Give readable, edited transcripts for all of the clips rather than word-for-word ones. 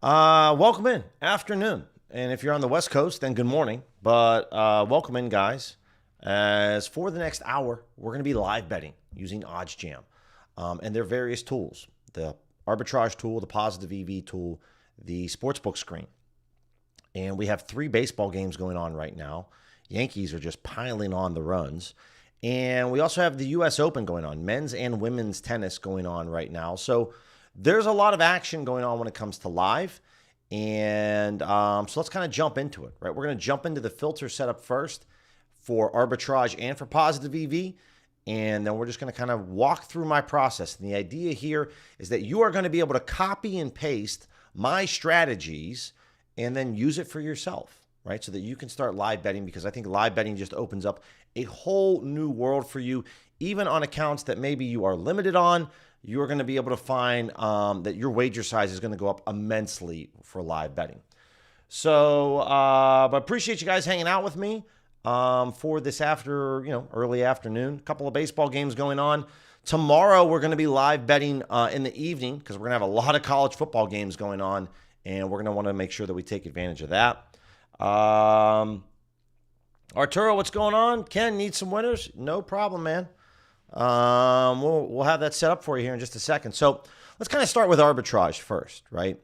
Welcome in. Afternoon. And if you're on the West Coast, then good morning. But welcome in, guys. As for the next hour, we're going to be live betting using OddsJam. And there are various tools. The arbitrage tool, the positive EV tool, the sportsbook screen. And we have 3 baseball games going on right now. Yankees are just piling on the runs. And we also have the U.S. Open going on, men's and women's tennis going on right now. So there's a lot of action going on when it comes to live. And so let's kind of jump into it, right? We're going to jump into the filter setup first for arbitrage and for positive EV. And then we're just going to kind of walk through my process. And the idea here is that you are going to be able to copy and paste my strategies and then use it for yourself, right? So that you can start live betting, because I think live betting just opens up a whole new world for you. Even on accounts that maybe you are limited on, you're going to be able to find that your wager size is going to go up immensely for live betting. So, but appreciate you guys hanging out with me for this early afternoon. A couple of baseball games going on. Tomorrow, we're going to be live betting in the evening because we're going to have a lot of college football games going on, and we're going to want to make sure that we take advantage of that. Arturo, what's going on? Ken, need some winners? No problem, man. We'll have that set up for you here in just a second. So let's kind of start with arbitrage first, right?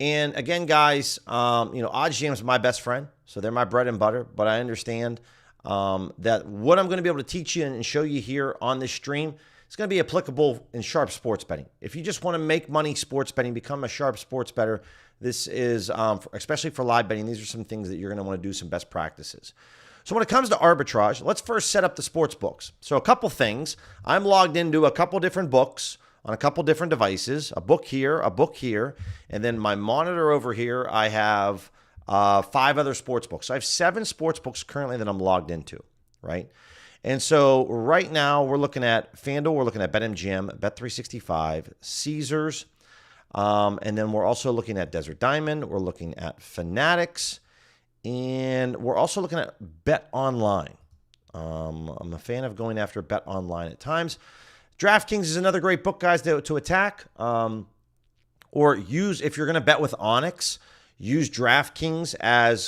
And again, guys, OddsJam is my best friend, so they're my bread and butter. But I understand that what I'm going to be able to teach you and show you here on this stream is going to be applicable in sharp sports betting. If you just want to make money sports betting, become a sharp sports bettor, this is, especially for live betting, these are some things that you're going to want to do, some best practices. So when it comes to arbitrage, let's first set up the sports books. So a couple things. I'm logged into a couple different books on a couple different devices, a book here, and then my monitor over here, I have 5 other sports books. So I have 7 sports books currently that I'm logged into, right? And so right now we're looking at FanDuel, we're looking at BetMGM, Bet365, Caesars, and then we're also looking at Desert Diamond, we're looking at Fanatics, and we're also looking at Bet Online. I'm a fan of going after Bet Online at times. DraftKings is another great book, guys, to attack. Or use, if you're going to bet with Onyx, use DraftKings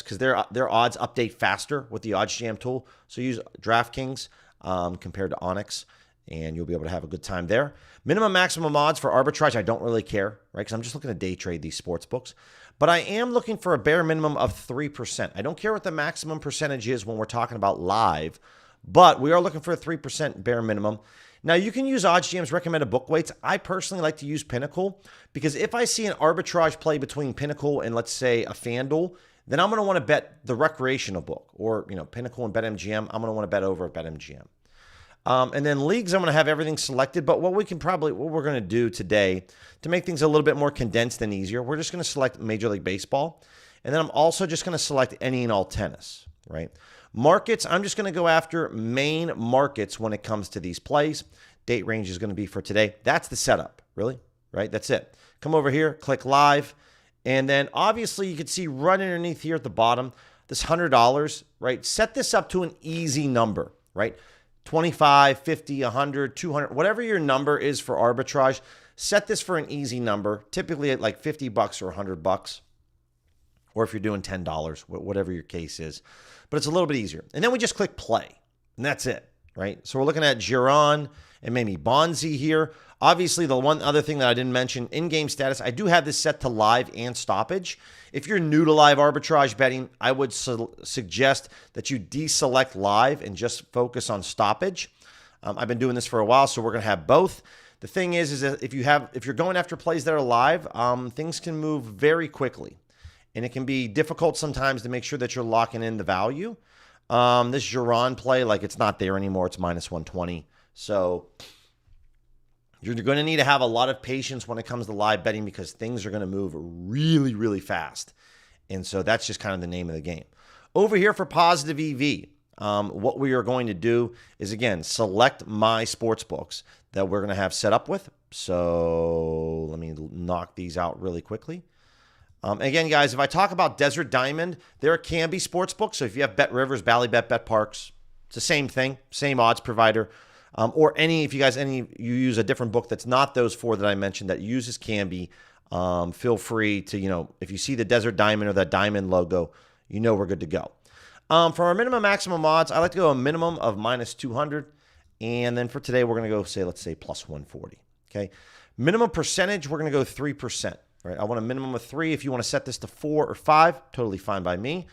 because their odds update faster with the OddsJam tool. So use DraftKings compared to Onyx, and you'll be able to have a good time there. Minimum, maximum odds for arbitrage, I don't really care, right? Because I'm just looking to day trade these sports books. But I am looking for a bare minimum of 3%. I don't care what the maximum percentage is when we're talking about live, but we are looking for a 3% bare minimum. Now, you can use OddsJam's recommended book weights. I personally like to use Pinnacle because if I see an arbitrage play between Pinnacle and, let's say, a FanDuel, then I'm going to want to bet the recreational book, or Pinnacle and BetMGM. I'm going to want to bet over at BetMGM. And then leagues, I'm going to have everything selected. But what we're going to do today to make things a little bit more condensed and easier, we're just going to select Major League Baseball. And then I'm also just going to select any and all tennis, right? Markets, I'm just going to go after main markets when it comes to these plays. Date range is going to be for today. That's the setup, really, right? That's it. Come over here, click live. And then obviously you can see right underneath here at the bottom, this $100, right? Set this up to an easy number, right? 25, 50, 100, 200, whatever your number is for arbitrage, set this for an easy number, typically at like $50 or $100, or if you're doing $10, whatever your case is. But it's a little bit easier. And then we just click play, and that's it, right? So we're looking at Giron and maybe Bonzi here. Obviously, the one other thing that I didn't mention, in-game status, I do have this set to live and stoppage. If you're new to live arbitrage betting, I would suggest that you deselect live and just focus on stoppage. I've been doing this for a while, so we're going to have both. The thing is that if you're going after plays that are live, things can move very quickly. And it can be difficult sometimes to make sure that you're locking in the value. This Giron play, like it's not there anymore. It's minus 120. So you're going to need to have a lot of patience when it comes to live betting because things are going to move really, really fast. And so that's just kind of the name of the game. Over here for positive EV, what we are going to do is, again, select my sports books that we're going to have set up with. So let me knock these out really quickly. Again, guys, if I talk about Desert Diamond, there can be sports books. So if you have Bet Rivers, Ballybet, Bet Parks, it's the same thing, same odds provider. Or if you use a different book that's not those 4 that I mentioned that uses Canby, feel free to, if you see the Desert Diamond or that diamond logo, we're good to go. For our minimum maximum odds, I like to go a minimum of minus 200. And then for today, we're going to go, let's say plus 140. Okay. Minimum percentage, we're going to go 3%. Right. I want a minimum of 3. If you want to set this to 4 or 5, totally fine by me.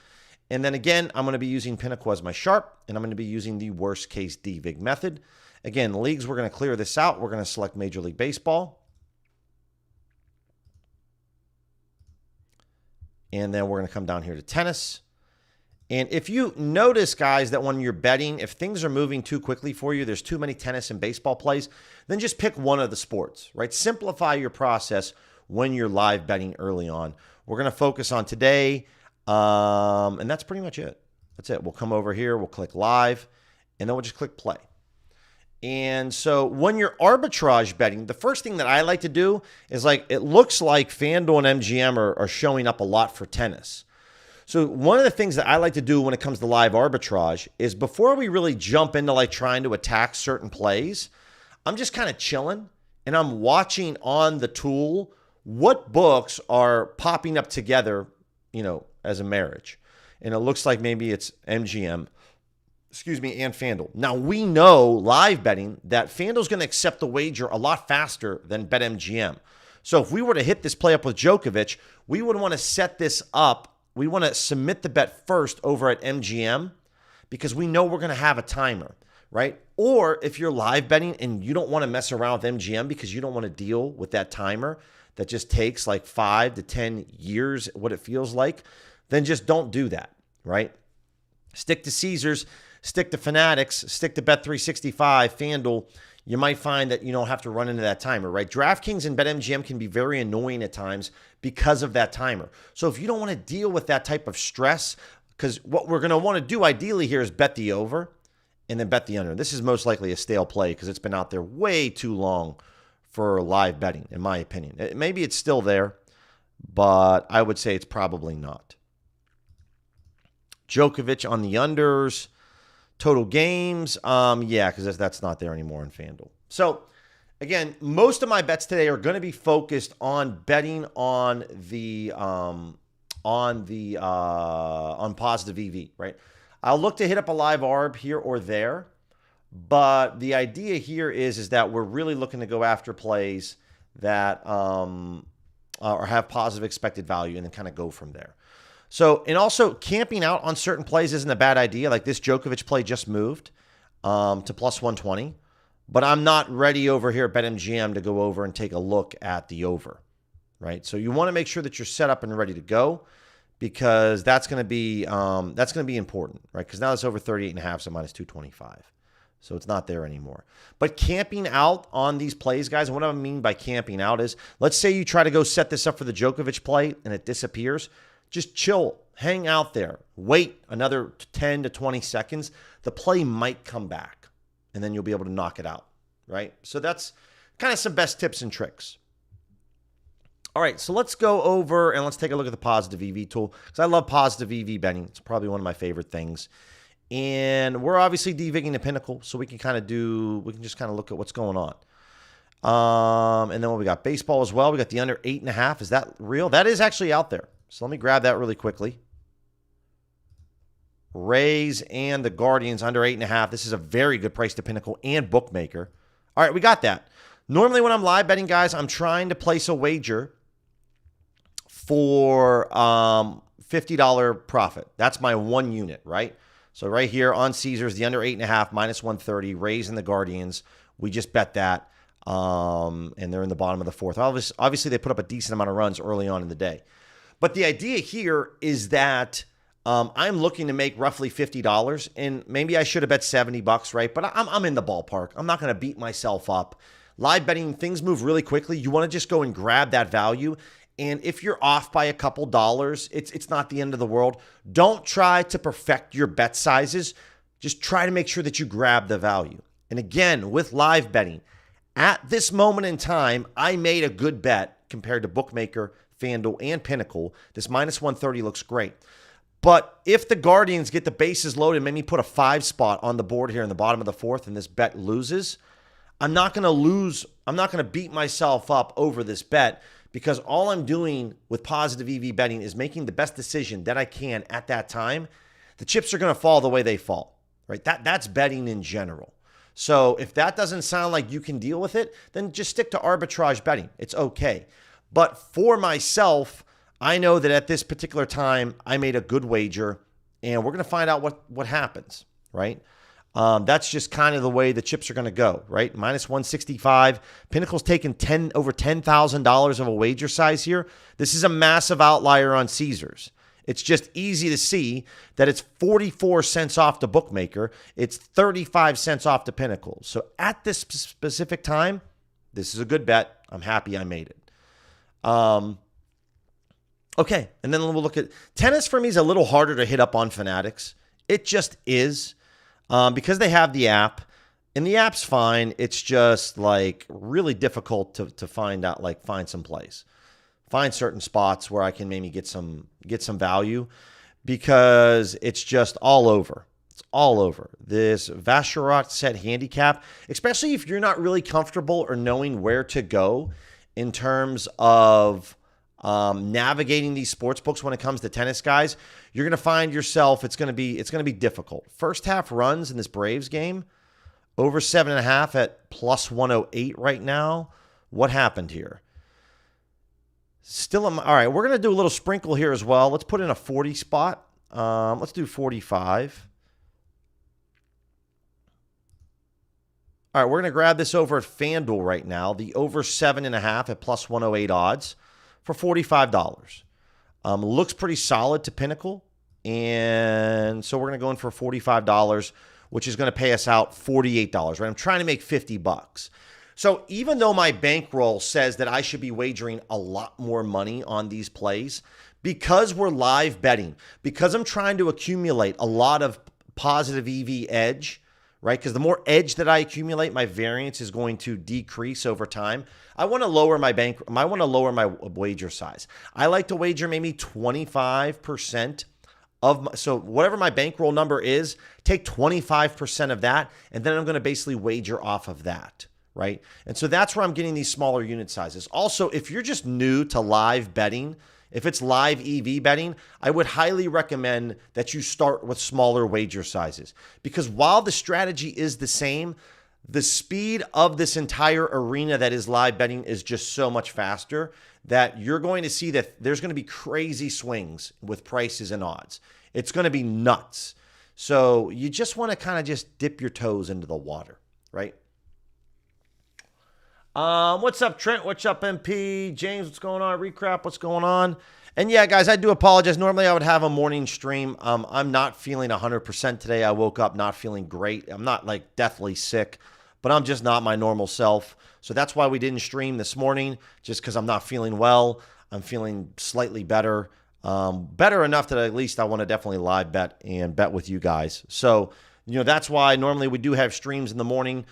And then again, I'm going to be using Pinnacle as my sharp, and I'm going to be using the worst case DVIG method. Again, leagues, we're going to clear this out. We're going to select Major League Baseball. And then we're going to come down here to tennis. And if you notice, guys, that when you're betting, if things are moving too quickly for you, there's too many tennis and baseball plays, then just pick one of the sports, right? Simplify your process when you're live betting early on. We're going to focus on today, and that's pretty much it. That's it. We'll come over here, we'll click live, and then we'll just click play. And so when you're arbitrage betting, the first thing that I like to do is it looks like FanDuel and MGM are showing up a lot for tennis. So one of the things that I like to do when it comes to live arbitrage is before we really jump into trying to attack certain plays, I'm just kind of chilling and I'm watching on the tool what books are popping up together, as a marriage. And it looks like maybe it's MGM, and FanDuel. Now we know live betting that FanDuel's going to accept the wager a lot faster than BetMGM. So if we were to hit this play up with Djokovic, we would want to set this up. We want to submit the bet first over at MGM because we know we're going to have a timer, right? Or if you're live betting and you don't want to mess around with MGM because you don't want to deal with that timer that just takes 5 to 10 years, what it feels like, then just don't do that, right? Stick to Caesars, stick to Fanatics, stick to Bet365, FanDuel. You might find that you don't have to run into that timer, right? DraftKings and BetMGM can be very annoying at times because of that timer. So if you don't want to deal with that type of stress, because what we're going to want to do ideally here is bet the over and then bet the under. This is most likely a stale play because it's been out there way too long for live betting, in my opinion. Maybe it's still there, but I would say it's probably not. Djokovic on the unders. Total games, yeah, because that's not there anymore in FanDuel. So, again, most of my bets today are going to be focused on betting on positive EV, right? I'll look to hit up a live arb here or there, but the idea here is that we're really looking to go after plays that or have positive expected value and then kind of go from there. So, and also camping out on certain plays isn't a bad idea. Like this Djokovic play just moved to plus 120, but I'm not ready over here at BetMGM to go over and take a look at the over, right? So you want to make sure that you're set up and ready to go because that's going to be important, right? Because now it's over 38.5, so minus 225. So it's not there anymore. But camping out on these plays, guys, and what I mean by camping out is, let's say you try to go set this up for the Djokovic play and it disappears. Just chill, hang out there, wait another 10 to 20 seconds. The play might come back, and then you'll be able to knock it out, right? So that's kind of some best tips and tricks. All right, so let's go over and let's take a look at the positive EV tool because I love positive EV betting. It's probably one of my favorite things. And we're obviously DVIGing the Pinnacle, so we can just kind of look at what's going on. And then we got baseball as well. We got the under 8.5. Is that real? That is actually out there. So let me grab that really quickly. Rays and the Guardians under 8.5. This is a very good price to Pinnacle and Bookmaker. All right, we got that. Normally when I'm live betting, guys, I'm trying to place a wager for $50 profit. That's my one unit, right? So right here on Caesars, the under 8.5, minus 130, Rays and the Guardians. We just bet that, and they're in the bottom of the fourth. Obviously, they put up a decent amount of runs early on in the day. But the idea here is that I'm looking to make roughly $50, and maybe I should have bet $70, right? But I'm in the ballpark. I'm not going to beat myself up. Live betting, things move really quickly. You want to just go and grab that value. And if you're off by a couple dollars, it's not the end of the world. Don't try to perfect your bet sizes. Just try to make sure that you grab the value. And again, with live betting, at this moment in time, I made a good bet compared to Bookmaker, FanDuel, and Pinnacle. This minus 130 looks great. But if the Guardians get the bases loaded and maybe put a 5 spot on the board here in the bottom of the fourth and this bet loses, I'm not going to lose. I'm not going to beat myself up over this bet because all I'm doing with positive EV betting is making the best decision that I can at that time. The chips are going to fall the way they fall, right? That's betting in general. So if that doesn't sound like you can deal with it, then just stick to arbitrage betting. It's okay. But for myself, I know that at this particular time, I made a good wager, and we're going to find out what happens, right? That's just kind of the way the chips are going to go, right? Minus 165. Pinnacle's taken over $10,000 of a wager size here. This is a massive outlier on Caesars. It's just easy to see that it's 44 cents off the bookmaker. It's 35 cents off the Pinnacle. So at this specific time, this is a good bet. I'm happy I made it. Okay, and then we'll look at tennis. For me is a little harder to hit up on Fanatics. It just is because they have the app, and the app's fine. It's just like really difficult to find out, like find some place. Find certain spots where I can maybe get some value because it's just all over. It's all over. This Vacheron set handicap, especially if you're not really comfortable or knowing where to go in terms of navigating these sports books when it comes to tennis, guys, you're going to find yourself, it's going to be difficult. First half runs in this Braves game, over 7.5 at plus 108 right now. What happened here? All right, we're going to do a little sprinkle here as well. Let's put in a 40 spot. Let's do 45. All right, we're going to grab this over at FanDuel right now. The over 7.5 at plus 108 odds for $45. Looks pretty solid to Pinnacle. And so we're going to go in for $45, which is going to pay us out $48, right? I'm trying to make $50. So even though my bankroll says that I should be wagering a lot more money on these plays, because we're live betting, because I'm trying to accumulate a lot of positive EV edge, right? Because the more edge that I accumulate, my variance is going to decrease over time. I want to lower my wager size. I like to wager maybe 25% so whatever my bankroll number is, take 25% of that, and then I'm going to basically wager off of that. Right? And so that's where I'm getting these smaller unit sizes. Also, if you're just new to live betting, if it's live EV betting, I would highly recommend that you start with smaller wager sizes. Because while the strategy is the same, the speed of this entire arena that is live betting is just so much faster that you're going to see that there's going to be crazy swings with prices and odds. It's going to be nuts. So you just want to kind of just dip your toes into the water, right? What's up, Trent? What's up, MP? James, what's going on? Recrap, what's going on? And yeah, guys, I do apologize. Normally, I would have a morning stream. I'm not feeling 100% today. I woke up not feeling great. I'm not like deathly sick, but I'm just not my normal self. So that's why we didn't stream this morning, just because I'm not feeling well. I'm feeling slightly better. Better enough that at least I want to definitely live bet and bet with you guys. So, that's why normally we do have streams in the morning.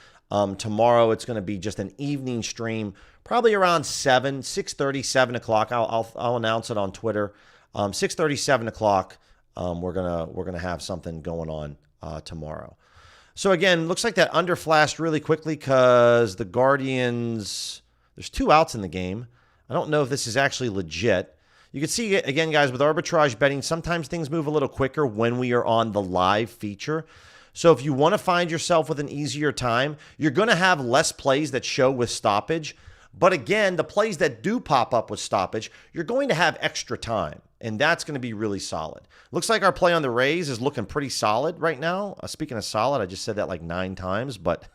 Tomorrow it's going to be just an evening stream, probably around 6:30, 7 o'clock. I'll announce it on Twitter. 6:30, 7 o'clock. We're gonna have something going on tomorrow. So again, looks like that under flashed really quickly because the Guardians. There's 2 outs in the game. I don't know if this is actually legit. You can see again, guys, with arbitrage betting, sometimes things move a little quicker when we are on the live feature. So if you want to find yourself with an easier time, you're going to have less plays that show with stoppage. But again, the plays that do pop up with stoppage, you're going to have extra time. And that's going to be really solid. Looks like our play on the Rays is looking pretty solid right now. Speaking of solid, I just said that like 9 times. But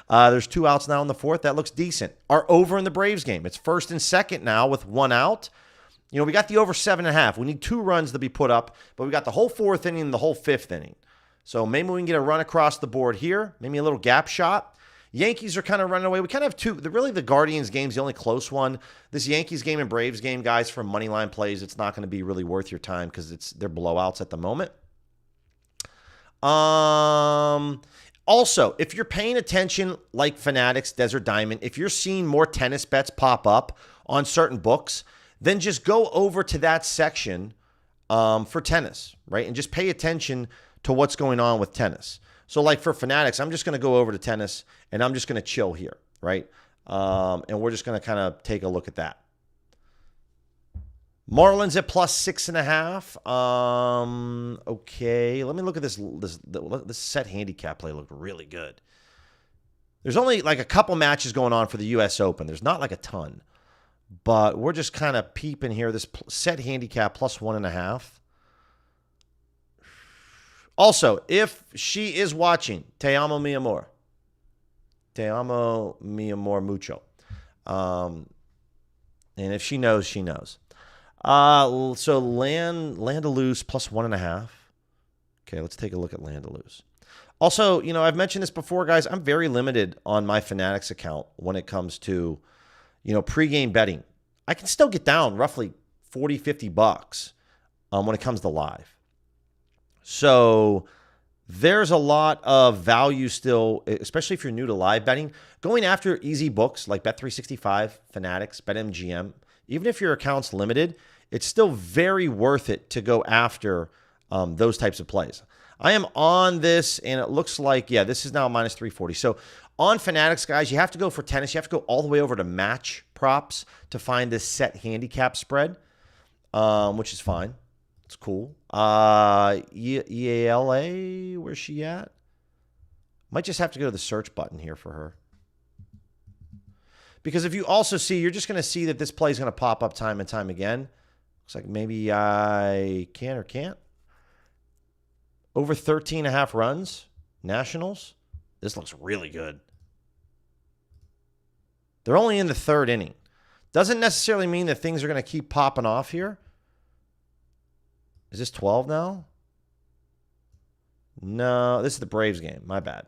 there's 2 outs now in the 4th. That looks decent. Our over in the Braves game. It's 1st and 2nd now with 1 out. We got the over 7.5. We need 2 runs to be put up. But we got the whole 4th inning and the whole 5th inning. So maybe we can get a run across the board here. Maybe a little gap shot. Yankees are kind of running away. We kind of have 2. Really, the Guardians game's the only close one. This Yankees game and Braves game, guys, for money line plays, it's not going to be really worth your time because they're blowouts at the moment. Also, if you're paying attention like Fanatics, Desert Diamond, if you're seeing more tennis bets pop up on certain books, then just go over to that section for tennis, right? And just pay attention to what's going on with tennis. So like for Fanatics, I'm just going to go over to tennis and I'm just going to chill here, right? And we're just going to kind of take a look at that. Marlins at plus 6.5. Okay, let me look at this set handicap play. Looked really good. There's only like a couple matches going on for the U.S. Open. There's not like a ton, but we're just kind of peeping here. This set handicap plus 1.5. Also, if she is watching, te amo mi amor. Te amo mi amor mucho. And if she knows, she knows. So Landalus plus 1.5. Okay, let's take a look at Landalus. Also, I've mentioned this before, guys. I'm very limited on my Fanatics account when it comes to, pregame betting. I can still get down roughly $40, $50 when it comes to live. So there's a lot of value still, especially if you're new to live betting, going after easy books like Bet365, Fanatics, BetMGM. Even if your account's limited, it's still very worth it to go after those types of plays. I am on this, and it looks like, this is now minus 340. So on Fanatics, guys, you have to go for tennis. You have to go all the way over to match props to find this set handicap spread, which is fine. It's cool. EALA, where's she at? Might just have to go to the search button here for her. Because if you also see, you're just going to see that this play is going to pop up time and time again. Looks like maybe I can or can't. Over 13.5 runs, Nationals. This looks really good. They're only in the third inning. Doesn't necessarily mean that things are going to keep popping off here. Is this 12 now? No, this is the Braves game. My bad.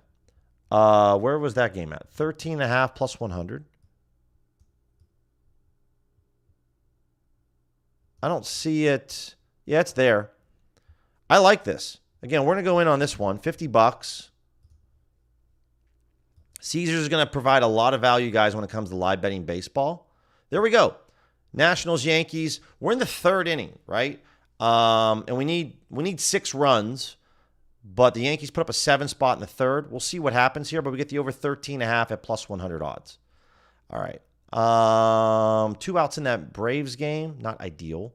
Where was that game at? 13.5 plus 100. I don't see it. Yeah, it's there. I like this. Again, we're going to go in on this one. $50. Caesars is going to provide a lot of value, guys, when it comes to live betting baseball. There we go. Nationals, Yankees. We're in the third inning, right? And we need 6 runs, but the Yankees put up a 7 spot in the third. We'll see what happens here, but we get the over 13.5 at plus 100 odds. All right. 2 outs in that Braves game. Not ideal.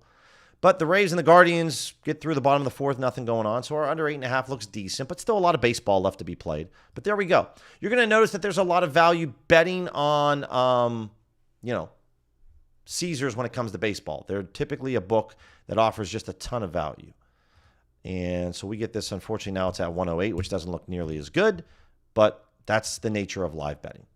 But the Rays and the Guardians get through the bottom of the fourth, nothing going on. So our under 8.5 looks decent, but still a lot of baseball left to be played. But there we go. You're going to notice that there's a lot of value betting on, Caesars when it comes to baseball. They're typically a book that offers just a ton of value. And so we get this, unfortunately, now it's at 108, which doesn't look nearly as good, but that's the nature of live betting.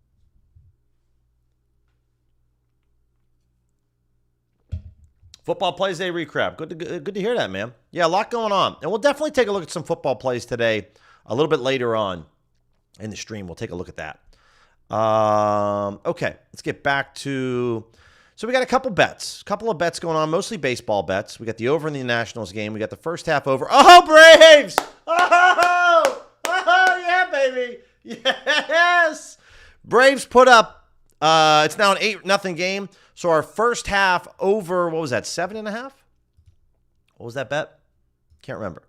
Football plays day recap. Good to hear that, man. Yeah, a lot going on. And we'll definitely take a look at some football plays today a little bit later on in the stream. We'll take a look at that. Okay, let's get back to... So we got a couple of bets going on, mostly baseball bets. We got the over in the Nationals game. We got the first half over. Oh, Braves! Oh, yeah, baby. Yes! Braves put up, it's now an 8-0 game. So our first half over, what was that, 7.5? What was that bet? Can't remember.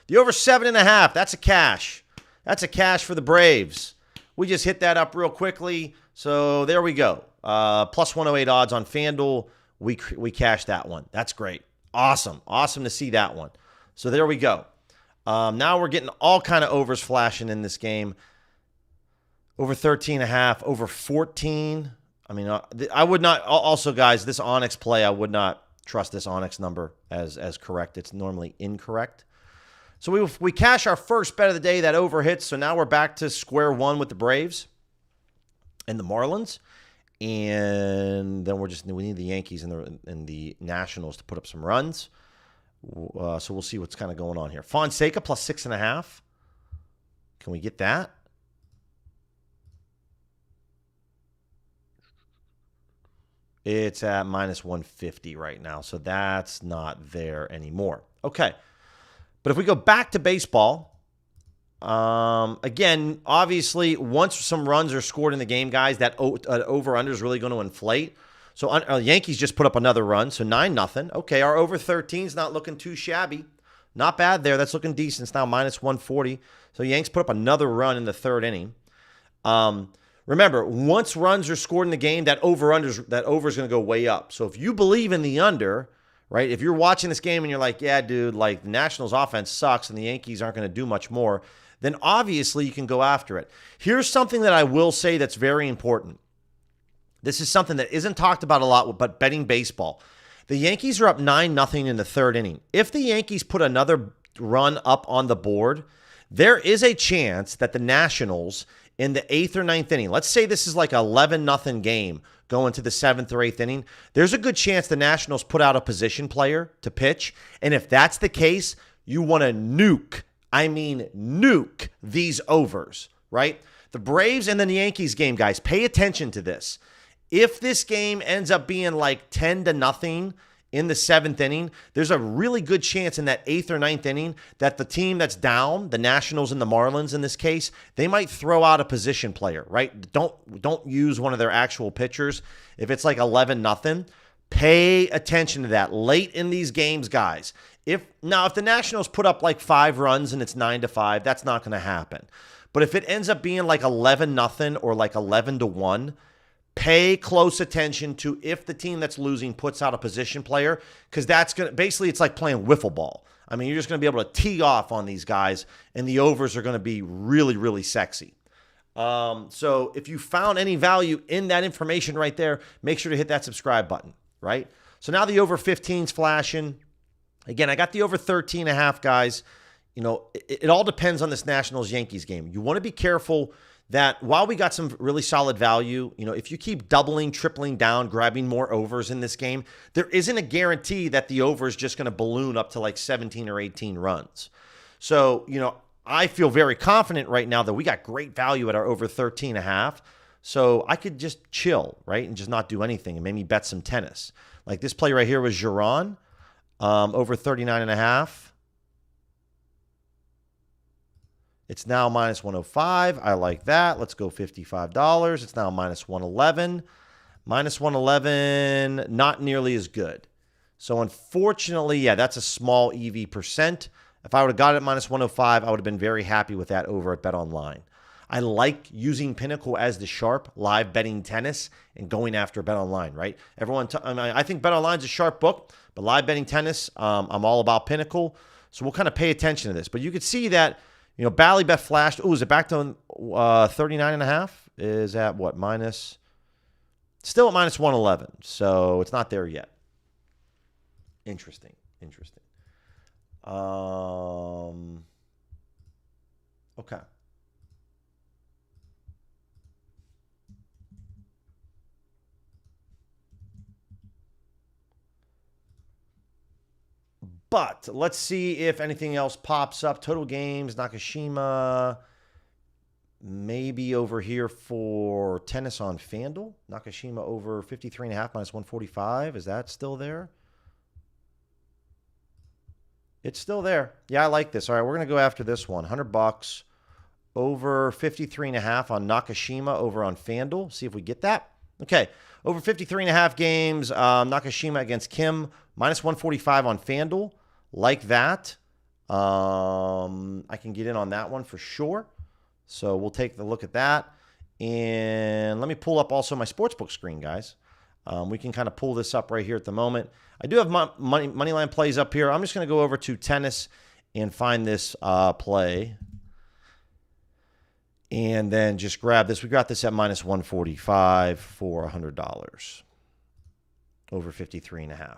The over 7.5, that's a cash. That's a cash for the Braves. We just hit that up real quickly. So there we go. Plus 108 odds on FanDuel. We cashed that one. That's great. Awesome. Awesome to see that one. So there we go. Now we're getting all kind of overs flashing in this game. Over 13.5, over 14. I mean, I would not, also guys, this Onyx play, I would not trust this Onyx number as correct. It's normally incorrect. So we cash our first bet of the day, that over hits. So now we're back to square one with the Braves and the Marlins. And then we need the Yankees and the Nationals to put up some runs. So we'll see what's kind of going on here. Fonseca plus 6.5. Can we get that? It's at minus 150 right now, so that's not there anymore. Okay, but if we go back to baseball, again, obviously, once some runs are scored in the game, guys, that over-under is really going to inflate. So Yankees just put up another run, so 9-0. Okay, our over 13 is not looking too shabby. Not bad there. That's looking decent. It's now minus 140. So Yanks put up another run in the third inning. Remember, once runs are scored in the game, that over is going to go way up. So if you believe in the under, right? If you're watching this game and you're like, yeah, dude, like the Nationals offense sucks and the Yankees aren't going to do much more, then obviously you can go after it. Here's something that I will say that's very important. This is something that isn't talked about a lot, but betting baseball. The Yankees are up 9-0 in the third inning. If the Yankees put another run up on the board, there is a chance that the Nationals in the 8th or 9th inning, let's say this is like an 11-0 game going to the 7th or 8th inning, there's a good chance the Nationals put out a position player to pitch. And if that's the case, you want to nuke these overs, right? The Braves and the Yankees game, guys, pay attention to this. If this game ends up being like 10-0 in the 7th inning, there's a really good chance in that 8th or 9th inning that the team that's down, the Nationals and the Marlins in this case, they might throw out a position player, right? Don't use one of their actual pitchers. If it's like 11-0, pay attention to that late in these games, guys. If the Nationals put up like 5 runs and it's 9-5, that's not going to happen. But if it ends up being like 11-0 or like 11-1, pay close attention to if the team that's losing puts out a position player, because that's going to basically, it's like playing wiffle ball. I mean, you're just going to be able to tee off on these guys, and the overs are going to be really, really sexy. So if you found any value in that information right there, make sure to hit that subscribe button, right? So now the over 15's flashing. Again, I got the over 13.5, guys. You know, it all depends on this Nationals-Yankees game. You want to be careful that while we got some really solid value, you know, if you keep doubling, tripling down, grabbing more overs in this game, there isn't a guarantee that the over is just going to balloon up to like 17 or 18 runs. So, you know, I feel very confident right now that we got great value at our over 13.5. So I could just chill, right, and just not do anything and maybe bet some tennis. Like this play right here was Giron, over 39.5. It's now minus 105. I like that. Let's go $55. It's now minus 111. Minus 111, not nearly as good. So unfortunately, yeah, that's a small EV percent. If I would have got it at minus 105, I would have been very happy with that over at BetOnline. I like using Pinnacle as the sharp live betting tennis and going after BetOnline, right? I think BetOnline is a sharp book, but live betting tennis, I'm all about Pinnacle. So we'll kind of pay attention to this. But you could see that, you know, Bally Bet flashed. Oh, is it back to 39.5? Is at what? Still at minus 111. So it's not there yet. Interesting. Okay. But let's see if anything else pops up. Total games, Nakashima, maybe over here for tennis on FanDuel. Nakashima over 53.5 minus 145. Is that still there? It's still there. Yeah, I like this. All right, we're going to go after this one. $100 over 53.5 on Nakashima over on FanDuel. See if we get that. Okay, over 53.5 games. Nakashima against Kim, minus 145 on FanDuel. Like that. I can get in on that one for sure. So we'll take the look at that. And let me pull up also my sportsbook screen, guys. We can kind of pull this up right here at the moment. I do have my money line plays up here. I'm just going to go over to tennis and find this play. And then just grab this. We got this at minus 145 for $100. Over 53.5.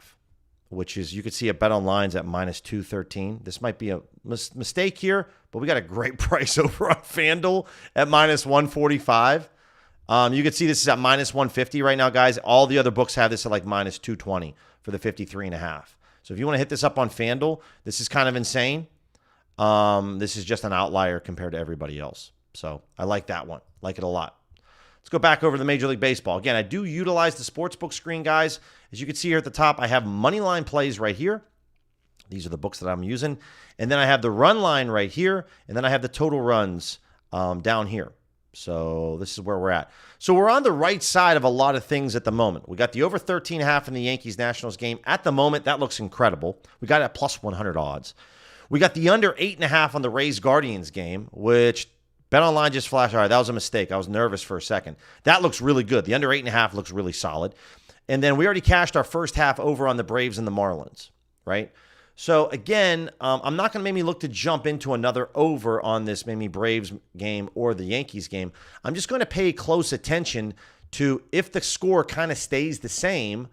Which is, you could see a BetOnline's at minus 213. This might be a mistake here, but we got a great price over on FanDuel at minus 145. You can see this is at minus 150 right now, guys. All the other books have this at like minus 220 for the 53.5. So if you want to hit this up on FanDuel, this is kind of insane. This is just an outlier compared to everybody else. So I like that one. Like it a lot. Let's go back over to the Major League Baseball. Again, I do utilize the sportsbook screen, guys. As you can see here at the top, I have money line plays right here. These are the books that I'm using. And then I have the run line right here. And then I have the total runs down here. So this is where we're at. So we're on the right side of a lot of things at the moment. We got the over 13.5 in the Yankees-Nationals game. At the moment, that looks incredible. We got it at plus 100 odds. We got the under 8.5 on the Rays-Guardians game, which BetOnline just flashed. All right, that was a mistake. I was nervous for a second. That looks really good. The under 8.5 looks really solid. And then we already cashed our first half over on the Braves and the Marlins, right? So again, I'm not going to maybe look to jump into another over on this maybe Braves game or the Yankees game. I'm just going to pay close attention to if the score kind of stays the same,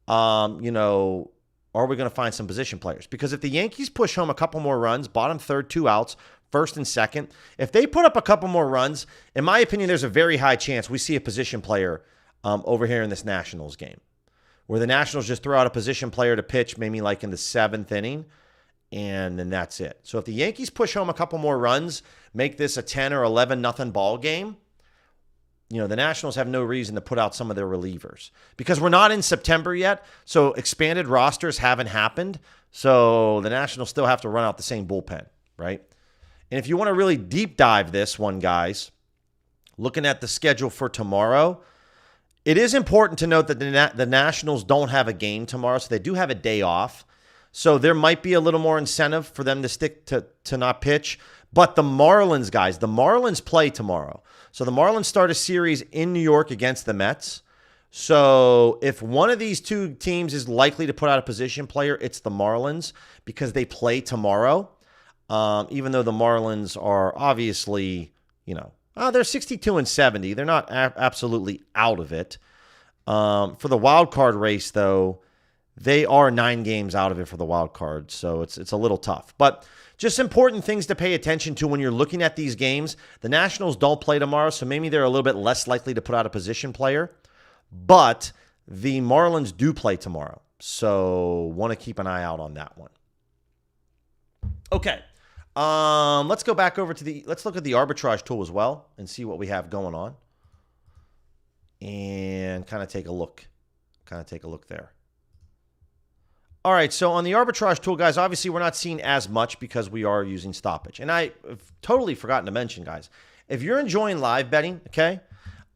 are we going to find some position players? Because if the Yankees push home a couple more runs, bottom third, 2 outs, first and second, if they put up a couple more runs, in my opinion, there's a very high chance we see a position player over here in this Nationals game, where the Nationals just throw out a position player to pitch maybe like in the 7th inning, and then that's it. So if the Yankees push home a couple more runs, make this a 10 or 11 nothing ball game, the Nationals have no reason to put out some of their relievers. Because we're not in September yet, so expanded rosters haven't happened, so the Nationals still have to run out the same bullpen, right? And if you want to really deep dive this one, guys, looking at the schedule for tomorrow, it is important to note that the Nationals don't have a game tomorrow, so they do have a day off. So there might be a little more incentive for them to stick to not pitch. But the Marlins, guys, the Marlins play tomorrow. So the Marlins start a series in New York against the Mets. So if one of these two teams is likely to put out a position player, it's the Marlins because they play tomorrow. Even though the Marlins are obviously, they're 62 and 70. They're not absolutely out of it. For the wild card race, though, they are 9 games out of it for the wild card, so it's a little tough. But just important things to pay attention to when you're looking at these games. The Nationals don't play tomorrow, so maybe they're a little bit less likely to put out a position player. But the Marlins do play tomorrow, so want to keep an eye out on that one. Okay. Let's go back over to let's look at the arbitrage tool as well and see what we have going on and kind of take a look there. All right. So on the arbitrage tool, guys, obviously we're not seeing as much because we are using stoppage. And I've totally forgotten to mention, guys, if you're enjoying live betting, okay,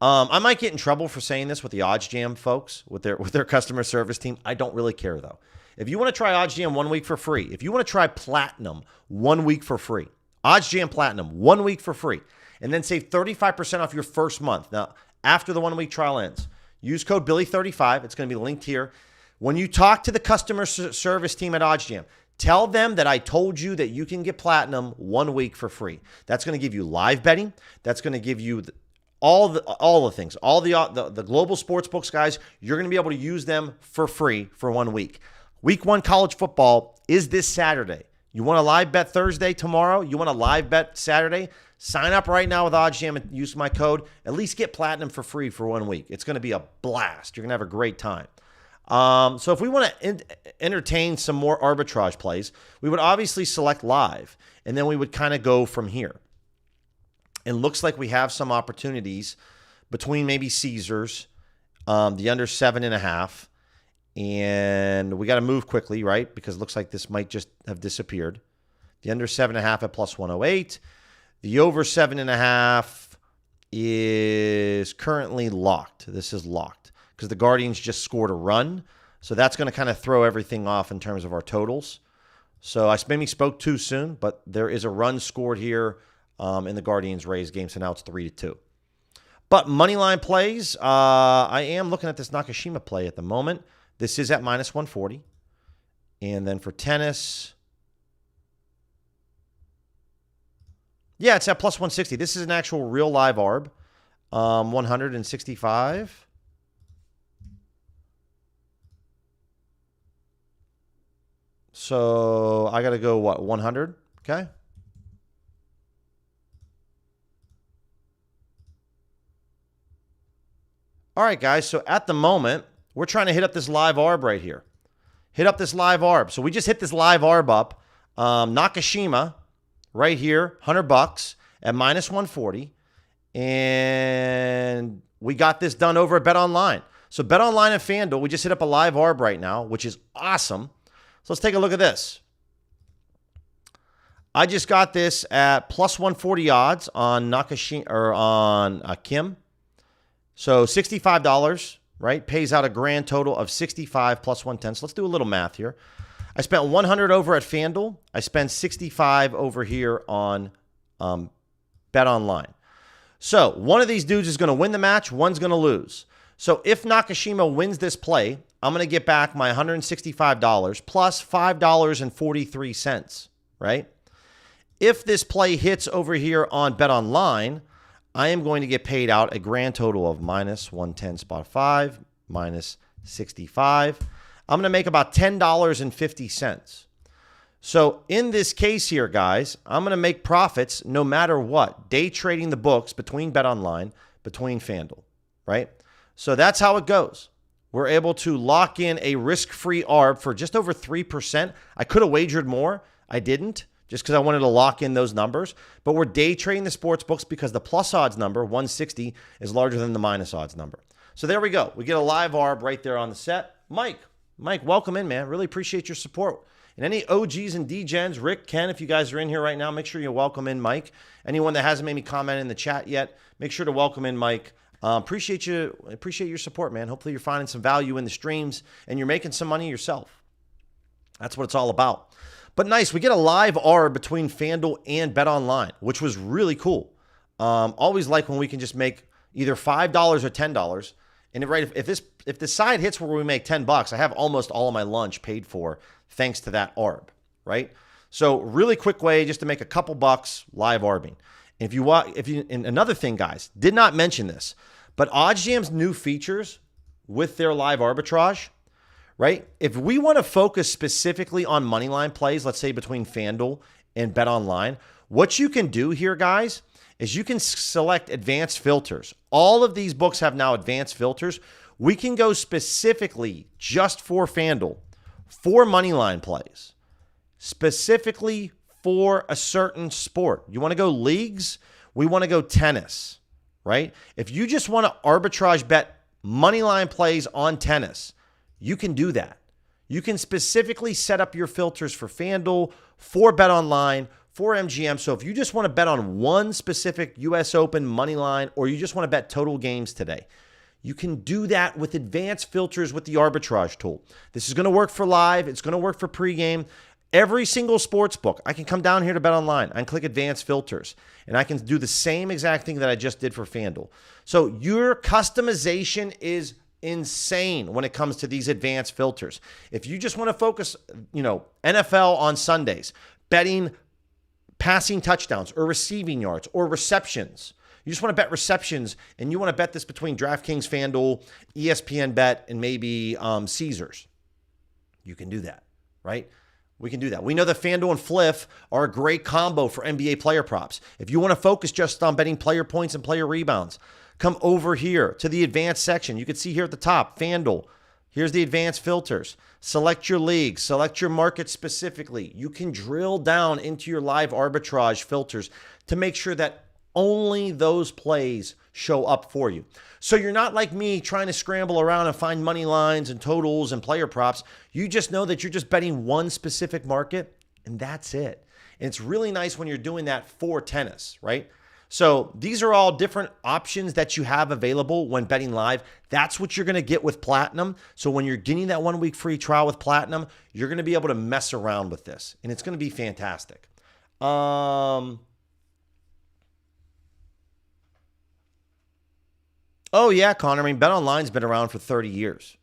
I might get in trouble for saying this with the OddsJam folks, with their customer service team. I don't really care though. If you want to try OddsJam 1 week for free, if you want to try Platinum 1 week for free, OddsJam Platinum 1 week for free, and then save 35% off your first month. Now, after the 1 week trial ends, use code Billy35. It's going to be linked here. When you talk to the customer service team at OddsJam, tell them that I told you that you can get Platinum 1 week for free. That's going to give you live betting. That's going to give you all the things, all the global sports books, guys. You're going to be able to use them for free for 1 week. Week 1 college football is this Saturday. You want to live bet Thursday tomorrow? You want to live bet Saturday? Sign up right now with OddsJam and use my code. At least get Platinum for free for 1 week. It's going to be a blast. You're going to have a great time. So if we want to entertain some more arbitrage plays, we would obviously select live, and then we would kind of go from here. It looks like we have some opportunities between maybe Caesars, the under 7.5, and we got to move quickly, right? Because it looks like this might just have disappeared. The under 7.5 at plus 108. The over 7.5 is currently locked. This is locked because the Guardians just scored a run. So that's going to kind of throw everything off in terms of our totals. So I maybe spoke too soon, but there is a run scored here in the Guardians-Rays game. So now it's 3-2. But moneyline plays, I am looking at this Nakashima play at the moment. This is at minus 140. And then for tennis, yeah, it's at plus 160. This is an actual real live arb, 165. So I got to go, 100? Okay. All right, guys. So at the moment, we're trying to hit up this live arb right here. Hit up this live arb. So we just hit this live arb up. Nakashima right here, $100 at minus 140. And we got this done over at BetOnline. So BetOnline and FanDuel, we just hit up a live arb right now, which is awesome. So let's take a look at this. I just got this at plus 140 odds on Nakashima or on Kim. So $65, right? Pays out a grand total of 65 plus 110. So let's do a little math here. I spent 100 over at FanDuel. I spent 65 over here on BetOnline. So one of these dudes is going to win the match. One's going to lose. So if Nakashima wins this play, I'm going to get back my $165 plus $5.43, right? If this play hits over here on Bet Online, I am going to get paid out a grand total of minus 110 spot 5, minus 65. I'm going to make about $10.50. So in this case here, guys, I'm going to make profits no matter what. Day trading the books between Bet Online, between FanDuel, right? So that's how it goes. We're able to lock in a risk-free ARB for just over 3%. I could have wagered more. I didn't, just because I wanted to lock in those numbers. But we're day trading the sports books because the plus odds number, 160, is larger than the minus odds number. So there we go. We get a live ARB right there on the set. Mike, welcome in, man. Really appreciate your support. And any OGs and DGens, Rick, Ken, if you guys are in here right now, make sure you welcome in Mike. Anyone that hasn't made me comment in the chat yet, make sure to welcome in Mike. Appreciate your support, man. Hopefully you're finding some value in the streams and you're making some money yourself. That's what it's all about. But nice, we get a live ARB between FanDuel and Bet Online, which was really cool. Always like when we can just make either $5 or $10. And right, if the side hits where we make $10, I have almost all of my lunch paid for thanks to that ARB, right? So really quick way just to make a couple bucks live ARBing. And and another thing, guys, did not mention this, but OddsJam's new features with their live arbitrage, right? If we want to focus specifically on moneyline plays, let's say between FanDuel and Bet Online, what you can do here, guys, is you can select advanced filters. All of these books have now advanced filters. We can go specifically just for FanDuel for moneyline plays, specifically for a certain sport. You want to go leagues? We want to go tennis, right? If you just want to arbitrage bet moneyline plays on tennis, you can do that. You can specifically set up your filters for FanDuel, for Bet Online, for MGM. So if you just want to bet on one specific US Open money line, or you just want to bet total games today, you can do that with advanced filters with the arbitrage tool. This is going to work for live. It's going to work for pregame. Every single sports book, I can come down here to Bet Online. I can click advanced filters, and I can do the same exact thing that I just did for FanDuel. So your customization is insane when it comes to these advanced filters. If you just want to focus, NFL on Sundays, betting passing touchdowns or receiving yards or receptions. You just want to bet receptions, and you want to bet this between DraftKings, FanDuel, ESPN Bet, and maybe Caesars. You can do that, right? We can do that. We know that FanDuel and Fliff are a great combo for NBA player props. If you want to focus just on betting player points and player rebounds, come over here to the advanced section. You can see here at the top, FanDuel. Here's the advanced filters. Select your league. Select your market specifically. You can drill down into your live arbitrage filters to make sure that only those plays show up for you. So you're not like me trying to scramble around and find money lines and totals and player props. You just know that you're just betting one specific market, and that's it. And it's really nice when you're doing that for tennis, right? So these are all different options that you have available when betting live. That's what you're going to get with Platinum. So when you're getting that 1 week free trial with Platinum, you're going to be able to mess around with this, and it's going to be fantastic. Oh, yeah, Connor. I mean, Bet Online's been around for 30 years.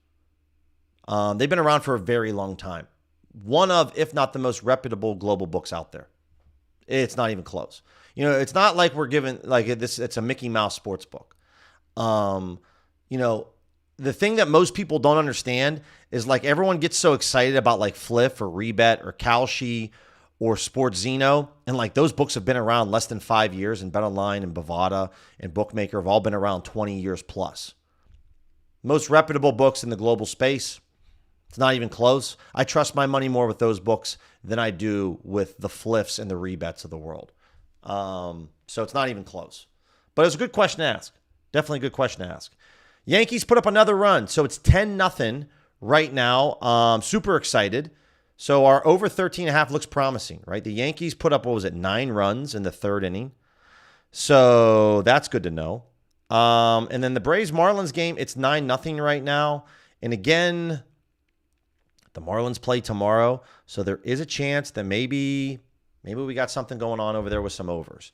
They've been around for a very long time. One of, if not the most reputable global books out there. It's not even close. It's not like we're giving, like this, it's a Mickey Mouse sports book. The thing that most people don't understand is like everyone gets so excited about like Fliff or Rebet or Kalshi or Sports Zeno, and like those books have been around less than 5 years, and BetOnline and Bovada and Bookmaker have all been around 20 years plus. Most reputable books in the global space, it's not even close. I trust my money more with those books than I do with the Fliffs and the Rebets of the world. So it's not even close. But it's a good question to ask. Definitely a good question to ask. Yankees put up another run, so it's 10-0 right now. Super excited. So our over 13.5 looks promising, right? The Yankees put up, 9 runs in the third inning. So that's good to know. And then the Braves-Marlins game, it's 9-0 right now. And again, the Marlins play tomorrow. So there is a chance that maybe we got something going on over there with some overs.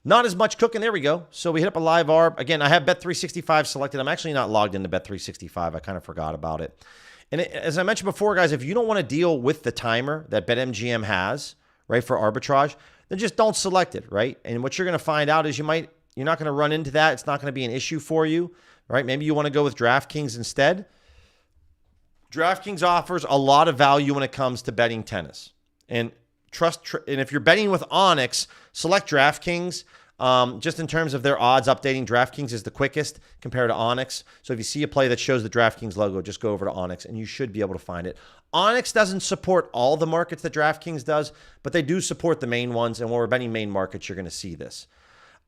Not as much cooking. There we go. So we hit up a live arb. Again, I have Bet365 selected. I'm actually not logged into Bet365. I kind of forgot about it. And as I mentioned before, guys, if you don't want to deal with the timer that BetMGM has, right, for arbitrage, then just don't select it, right? And what you're going to find out is you're not going to run into that. It's not going to be an issue for you, right? Maybe you want to go with DraftKings instead. DraftKings offers a lot of value when it comes to betting tennis. And if you're betting with Onyx, select DraftKings. Just in terms of their odds updating, DraftKings is the quickest compared to Onyx. So if you see a play that shows the DraftKings logo, just go over to Onyx and you should be able to find it. Onyx doesn't support all the markets that DraftKings does, but they do support the main ones. And when we're betting main markets, you're going to see this.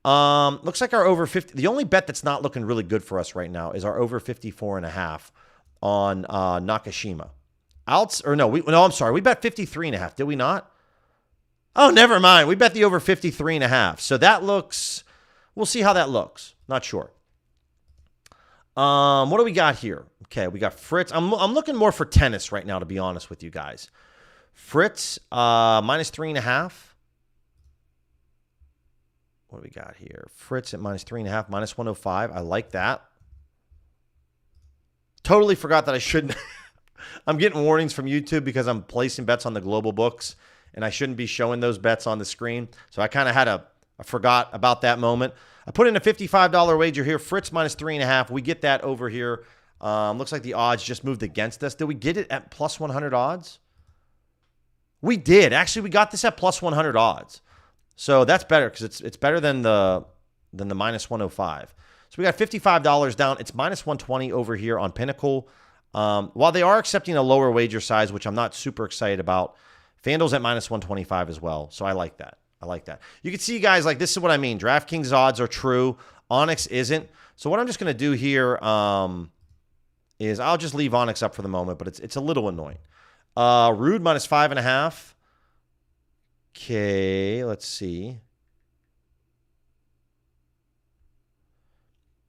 Looks like our over 50. The only bet that's not looking really good for us right now is our over 54.5 on Nakashima. I'm sorry. We bet 53.5. Did we not? Oh, never mind. We bet the over 53.5. So that looks, we'll see how that looks. Not sure. What do we got here? Okay, we got Fritz. I'm looking more for tennis right now, to be honest with you guys. Fritz, minus 3.5. What do we got here? Fritz at minus 3.5, minus 105. I like that. Totally forgot that I shouldn't. I'm getting warnings from YouTube because I'm placing bets on the global books, and I shouldn't be showing those bets on the screen. So I kind of I forgot about that moment. I put in a $55 wager here. Fritz minus 3.5. We get that over here. Looks like the odds just moved against us. Did we get it at plus 100 odds? We did. Actually, we got this at plus 100 odds. So that's better because it's better than the minus 105. So we got $55 down. It's minus 120 over here on Pinnacle. While they are accepting a lower wager size, which I'm not super excited about, FanDuel's at minus 125 as well. So I like that. You can see, guys, like this is what I mean. DraftKings odds are true. Onyx isn't. So what I'm just going to do here is I'll just leave Onyx up for the moment, but it's a little annoying. Rude minus 5.5. Okay, let's see.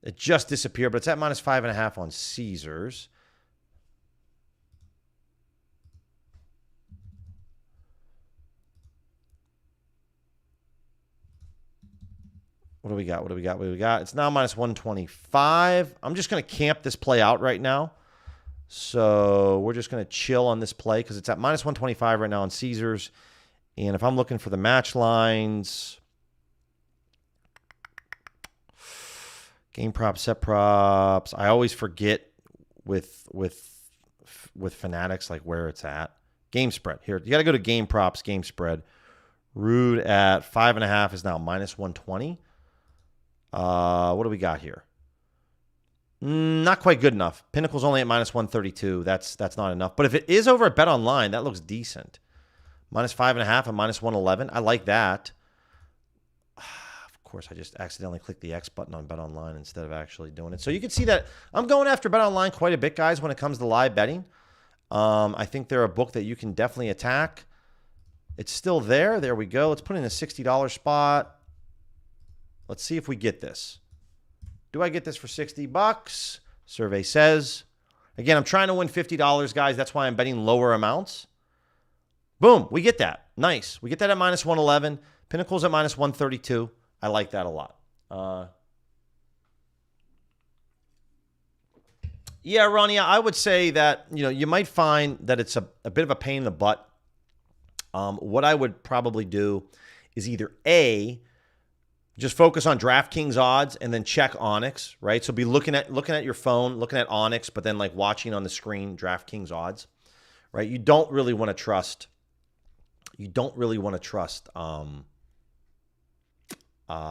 It just disappeared, but it's at minus 5.5 on Caesars. What do we got? It's now minus 125. I'm just going to camp this play out right now. So we're just going to chill on this play because it's at minus 125 right now on Caesars. And if I'm looking for the match lines, game props, set props, I always forget with Fanatics like where it's at. Game spread here. You got to go to game props, game spread. Rude at 5.5 is now minus 120. What do we got here? Not quite good enough. Pinnacle's only at minus 132. That's not enough. But if it is over at BetOnline, that looks decent. Minus 5.5 and minus 111. I like that. Of course, I just accidentally clicked the X button on BetOnline instead of actually doing it. So you can see that I'm going after BetOnline quite a bit, guys, when it comes to live betting. I think they're a book that you can definitely attack. It's still there. There we go. Let's put in a $60 spot. Let's see if we get this. Do I get this for $60? Survey says. Again, I'm trying to win $50, guys. That's why I'm betting lower amounts. Boom, we get that. Nice. We get that at minus 111. Pinnacle's at minus 132. I like that a lot. Yeah, Ronnie, I would say that, you might find that it's a bit of a pain in the butt. What I would probably do is either A, just focus on DraftKings odds and then check Onyx, right? So be looking at your phone, looking at Onyx, but then like watching on the screen DraftKings odds, right? You don't really want to trust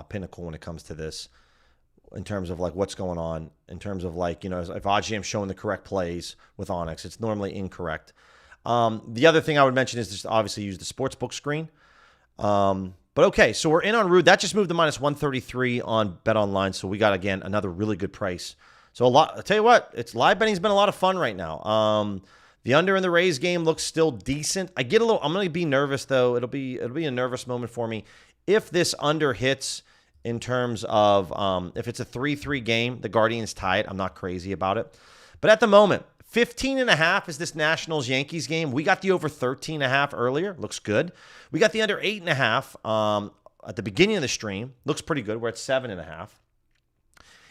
Pinnacle when it comes to this, in terms of like what's going on, in terms of like, if OddsJam's showing the correct plays with Onyx, it's normally incorrect. The other thing I would mention is just obviously use the sportsbook screen. But okay, so we're in on Rude. That just moved to minus 133 on BetOnline. So we got, again, another really good price. So I'll tell you what, live betting's been a lot of fun right now. The under in the Rays game looks still decent. I'm going to be nervous though. It'll be a nervous moment for me if this under hits in terms of if it's a 3-3 game, the Guardians tie it. I'm not crazy about it. But at the moment, 15.5 is this Nationals-Yankees game. We got the over 13.5 earlier. Looks good. We got the under 8.5. at the beginning of the stream. Looks pretty good. We're at 7.5.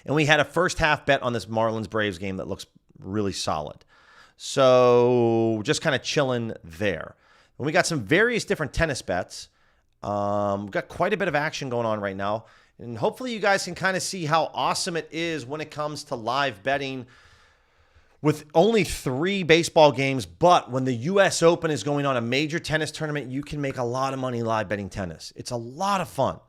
And we had a first half bet on this Marlins-Braves game that looks really solid. So just kind of chilling there. And we got some various different tennis bets. We've got quite a bit of action going on right now. And hopefully you guys can kind of see how awesome it is when it comes to live betting with only 3 baseball games. But when the U.S. Open is going on, a major tennis tournament, you can make a lot of money live betting tennis. It's a lot of fun.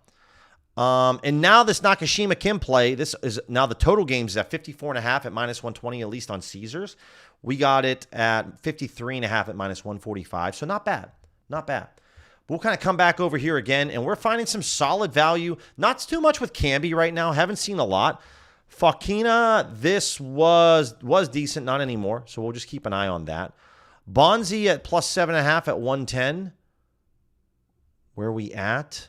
And now this Nakashima Kim play, this is now the total games is at 54.5 at -120, at least on Caesars. We got it at 53.5 at -145. So not bad. Not bad. We'll kind of come back over here again, and we're finding some solid value. Not too much with Camby right now. Haven't seen a lot. Fakina, this was decent, not anymore. So we'll just keep an eye on that. Bonzi at +7.5 at 110. Where are we at?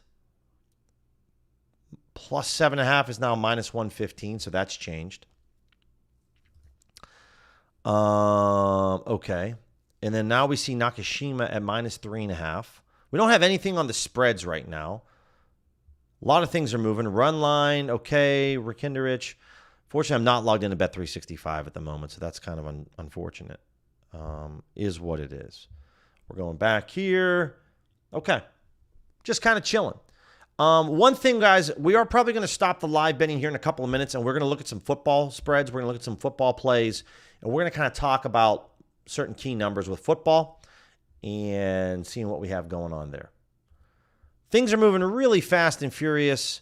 +7.5 is now -115, so that's changed. Okay. And then now we see Nakashima at -3.5. We don't have anything on the spreads right now. A lot of things are moving. Run line, okay. Rakinderich. Fortunately, I'm not logged into Bet365 at the moment, so that's kind of unfortunate. Is what it is. We're going back here. Okay. Just kind of chilling. One thing, guys, we are probably going to stop the live betting here in a couple of minutes, and we're going to look at some football spreads. We're going to look at some football plays, and we're going to kind of talk about certain key numbers with football and seeing what we have going on there. Things are moving really fast and furious.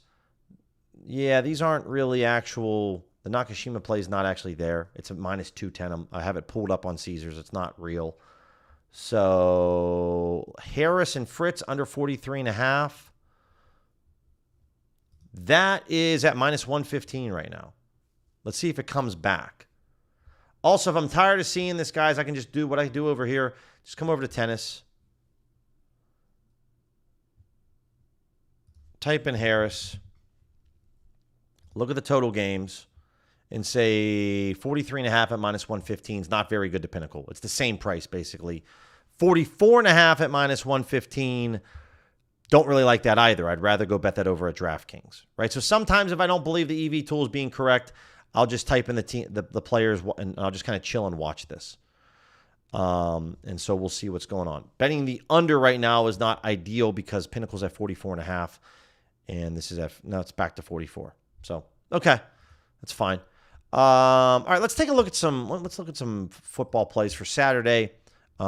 Yeah, these aren't really actual. The Nakashima play is not actually there. It's a -210. I have it pulled up on Caesars. It's not real. So Harris and Fritz under 43.5. That is at -115 right now. Let's see if it comes back. Also, if I'm tired of seeing this, guys, I can just do what I do over here. Just come over to tennis. Type in Harris. Look at the total games. And say 43.5 at -115 is not very good to Pinnacle. It's the same price, basically. 44.5 at -115. Don't really like that either. I'd rather go bet that over at DraftKings, right? So sometimes if I don't believe the EV tool is being correct, I'll just type in the players, and I'll just kind of chill and watch this. And so we'll see what's going on. Betting the under right now is not ideal because Pinnacle's at 44.5, and this is now it's back to 44. So okay, that's fine. All right, let's take a look at some football plays for Saturday.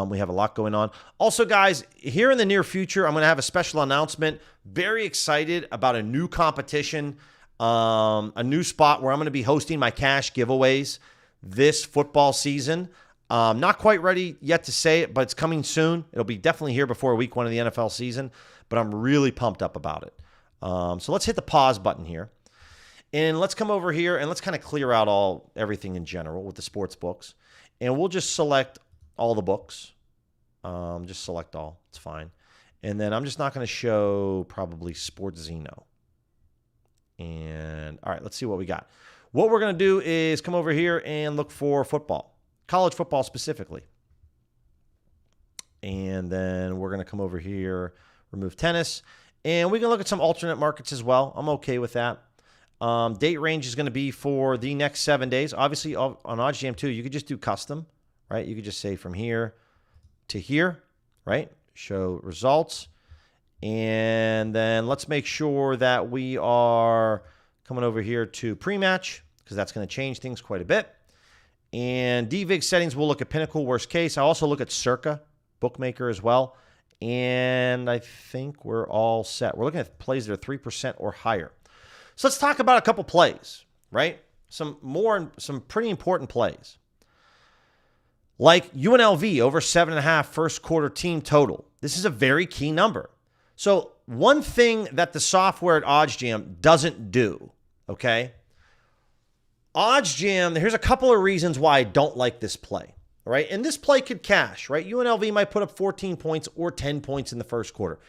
We have a lot going on. Also, guys, here in the near future, I'm going to have a special announcement. Very excited about a new competition, a new spot where I'm going to be hosting my cash giveaways this football season. Not quite ready yet to say it, but it's coming soon. It'll be definitely here before week 1 of the NFL season, but I'm really pumped up about it. So let's hit the pause button here. And let's come over here and let's kind of clear out everything in general with the sports books. And we'll just select all the books. Just select all. It's fine. And then I'm just not going to show probably Sports Zeno. And all right, let's see what we got. What we're going to do is come over here and look for football, college football specifically. And then we're going to come over here, remove tennis, and we can look at some alternate markets as well. I'm okay with that. Date range is going to be for the next 7 days. Obviously, on OddsJam 2, you could just do custom, right? You could just say from here to here, right? Show results. And then let's make sure that we are coming over here to pre-match because that's going to change things quite a bit. And DVIG settings, we'll look at Pinnacle, worst case. I also look at Circa, bookmaker as well. And I think we're all set. We're looking at plays that are 3% or higher. So let's talk about a couple plays, right? Some pretty important plays. Like UNLV over 7.5 first quarter team total. This is a very key number. So one thing that the software at OddsJam doesn't do, okay? OddsJam, here's a couple of reasons why I don't like this play, all right? And this play could cash, right? UNLV might put up 14 points or 10 points in the first quarter.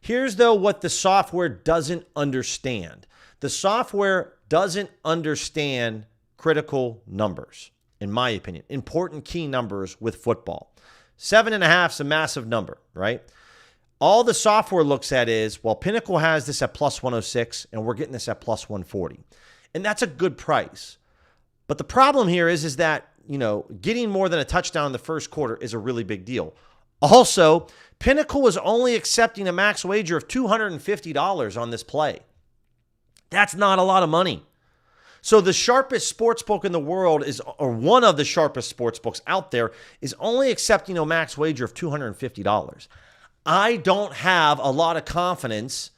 Here's, though, what the software doesn't understand. The software doesn't understand critical numbers, in my opinion. Important key numbers with football. 7.5 is a massive number, right? All the software looks at is, well, Pinnacle has this at plus 106 and we're getting this at plus 140. And that's a good price. But the problem here is that, getting more than a touchdown in the first quarter is a really big deal. Also, Pinnacle was only accepting a max wager of $250 on this play. That's not a lot of money. So the sharpest sportsbook in the world or one of the sharpest sportsbooks out there, is only accepting a max wager of $250. I don't have a lot of confidence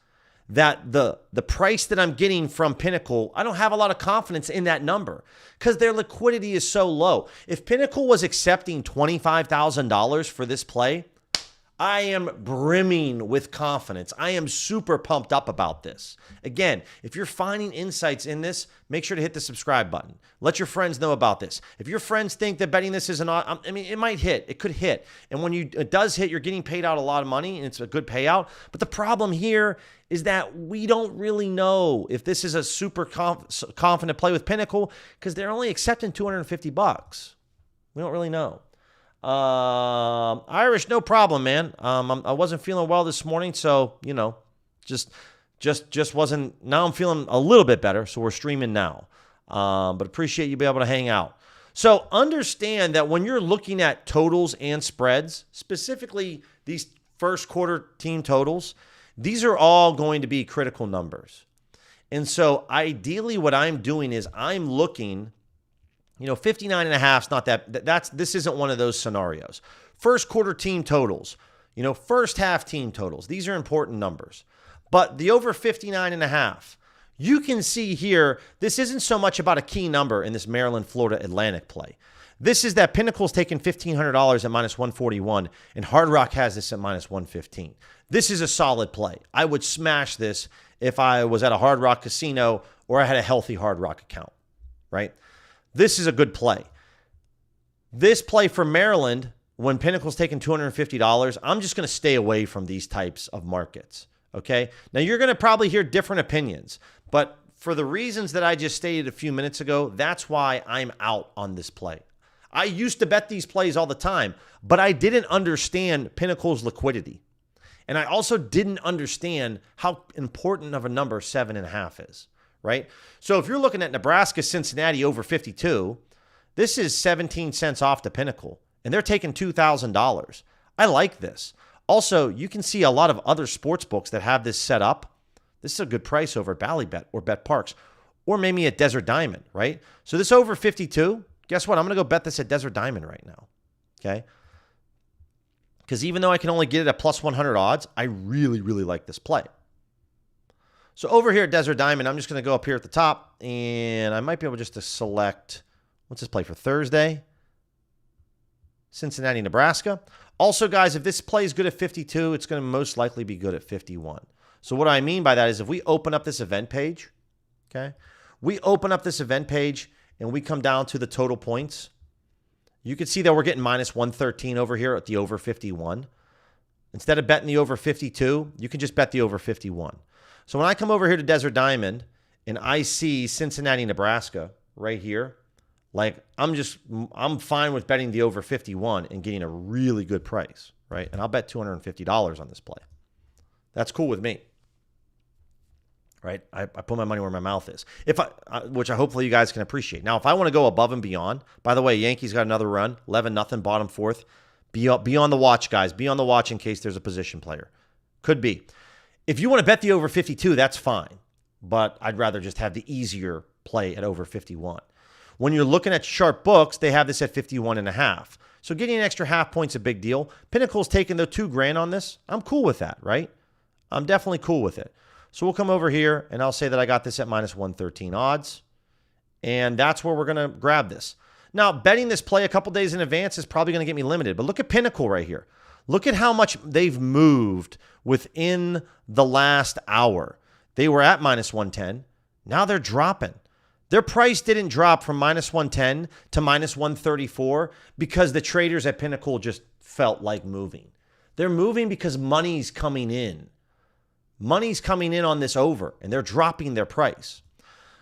that the price that I'm getting from Pinnacle, I don't have a lot of confidence in that number because their liquidity is so low. If Pinnacle was accepting $25,000 for this play, I am brimming with confidence. I am super pumped up about this. Again, if you're finding insights in this, make sure to hit the subscribe button. Let your friends know about this. If your friends think that betting this is it might hit. It could hit. And when it does hit, you're getting paid out a lot of money, and it's a good payout. But the problem here is that we don't really know if this is a super confident play with Pinnacle because they're only accepting $250. We don't really know. Irish, no problem, man. I wasn't feeling well this morning, so just wasn't. Now I'm feeling a little bit better, so we're streaming now. But appreciate you being able to hang out. So understand that when you're looking at totals and spreads, specifically these first quarter team totals, these are all going to be critical numbers. And so ideally, what I'm doing is I'm looking. 59 and a half is not this isn't one of those scenarios. First quarter team totals, first half team totals. These are important numbers. But the over 59 and a half, you can see here, this isn't so much about a key number in this Maryland, Florida, Atlantic play. This is that Pinnacle's taking $1,500 at minus 141, and Hard Rock has this at minus 115. This is a solid play. I would smash this if I was at a Hard Rock casino or I had a healthy Hard Rock account, right? This is a good play. This play for Maryland, when Pinnacle's taking $250, I'm just going to stay away from these types of markets, okay? Now, you're going to probably hear different opinions, but for the reasons that I just stated a few minutes ago, that's why I'm out on this play. I used to bet these plays all the time, but I didn't understand Pinnacle's liquidity. And I also didn't understand how important of a number 7.5 is. Right? So if you're looking at Nebraska, Cincinnati over 52, this is 17 cents off the Pinnacle, and they're taking $2,000. I like this. Also, you can see a lot of other sports books that have this set up. This is a good price over at Ballybet or Bet Parks, or maybe at Desert Diamond, right? So this over 52, guess what? I'm going to go bet this at Desert Diamond right now, okay? Because even though I can only get it at plus 100 odds, I really, really like this play. So over here at Desert Diamond, I'm just going to go up here at the top, and I might be able just to select, what's this play for Thursday? Cincinnati, Nebraska. Also, guys, if this play is good at 52, it's going to most likely be good at 51. So what I mean by that is if we open up this event page, okay, we open up this event page, and we come down to the total points, you can see that we're getting minus 113 over here at the over 51. Instead of betting the over 52, you can just bet the over 51. So when I come over here to Desert Diamond and I see Cincinnati, Nebraska right here, I'm fine with betting the over 51 and getting a really good price, right? And I'll bet $250 on this play. That's cool with me, right? I put my money where my mouth is, which I hopefully you guys can appreciate. Now, if I want to go above and beyond, by the way, Yankees got another run, 11-0, bottom fourth. Be on the watch, guys. Be on the watch in case there's a position player. Could be. If you want to bet the over 52, that's fine. But I'd rather just have the easier play at over 51. When you're looking at sharp books, they have this at 51.5. So getting an extra half point's a big deal. Pinnacle's taking the $2,000 on this. I'm cool with that, right? I'm definitely cool with it. So we'll come over here, and I'll say that I got this at minus 113 odds. And that's where we're going to grab this. Now, betting this play a couple days in advance is probably going to get me limited. But look at Pinnacle right here. Look at how much they've moved within the last hour. They were at minus 110. Now they're dropping. Their price didn't drop from minus 110 to minus 134 because the traders at Pinnacle just felt like moving. They're moving because money's coming in. Money's coming in on this over, and they're dropping their price.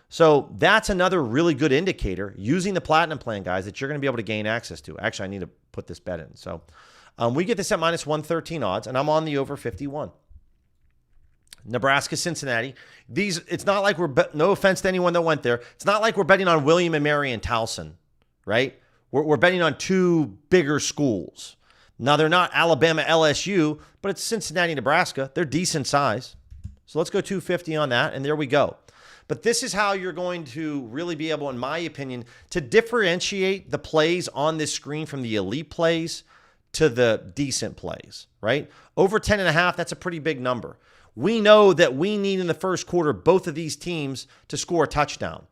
So that's another really good indicator using the Platinum Plan, guys, that you're going to be able to gain access to. Actually, I need to put this bet in. So We get this at minus 113 odds, and I'm on the over 51. Nebraska, Cincinnati. It's not like no offense to anyone that went there. It's not like we're betting on William and Mary and Towson, right? We're betting on two bigger schools. Now, they're not Alabama, LSU, but it's Cincinnati, Nebraska. They're decent size. So let's go 250 on that, and there we go. But this is how you're going to really be able, in my opinion, to differentiate the plays on this screen from the elite plays to the decent plays, right? Over 10.5, that's a pretty big number. We know that we need in the first quarter both of these teams to score a touchdown.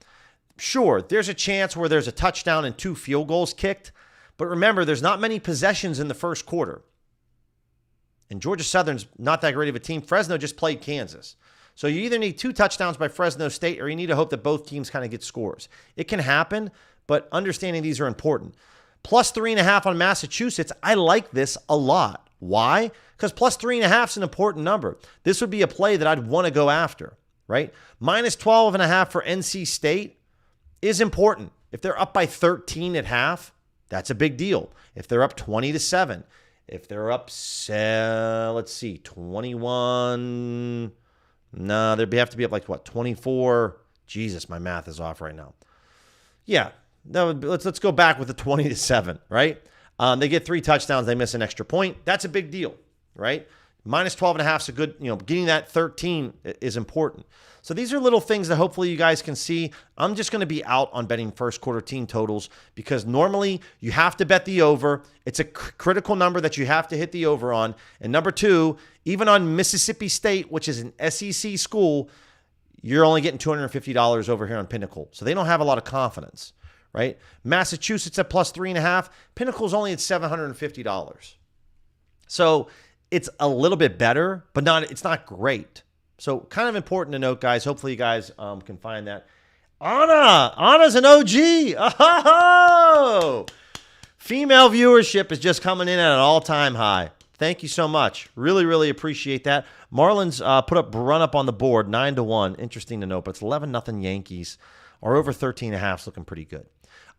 Sure, there's a chance where there's a touchdown and 2 field goals kicked, but remember, there's not many possessions in the first quarter. And Georgia Southern's not that great of a team. Fresno just played Kansas. So you either need 2 touchdowns by Fresno State or you need to hope that both teams kind of get scores. It can happen, but understanding these are important. Plus 3.5 on Massachusetts, I like this a lot. Why? Because plus 3.5 is an important number. This would be a play that I'd want to go after, right? Minus 12.5 for NC State is important. If they're up by 13 at half, that's a big deal. If they're up 20-7, if they're up, 21, no, they'd have to be up like what, 24? Jesus, my math is off right now. Yeah, let's go back with the 20-7, right? They get 3 touchdowns, they miss an extra point. That's a big deal, right? Minus 12.5 is a good, getting that 13 is important. So these are little things that hopefully you guys can see. I'm just going to be out on betting first quarter team totals because normally you have to bet the over. It's a critical number that you have to hit the over on. And number 2, even on Mississippi State, which is an SEC school, you're only getting $250 over here on Pinnacle. So they don't have a lot of confidence, right? Massachusetts at plus 3.5. Pinnacle's only at $750. So it's a little bit better, but it's not great. So kind of important to note, guys. Hopefully you guys can find that. Anna's an OG. Oh! Female viewership is just coming in at an all-time high. Thank you so much. Really, really appreciate that. Marlins put up run up on the board, 9-1. Interesting to note, but it's 11-0 Yankees. Or over 13.5 is looking pretty good.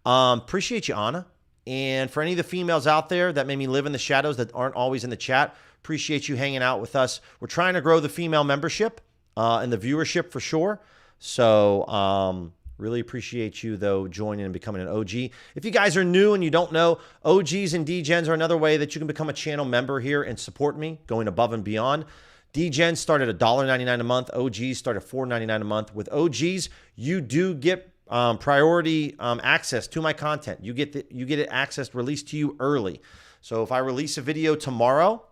Appreciate you, Anna. And for any of the females out there that maybe live in the shadows that aren't always in the chat, appreciate you hanging out with us. We're trying to grow the female membership and the viewership for sure. So really appreciate you, though, joining and becoming an OG. If you guys are new and you don't know, OGs and DGens are another way that you can become a channel member here and support me, going above and beyond. DGens start at $1.99 a month. OGs start at $4.99 a month. With OGs, you do get priority access to my content. You get it accessed, released to you early. So if I release a video tomorrow,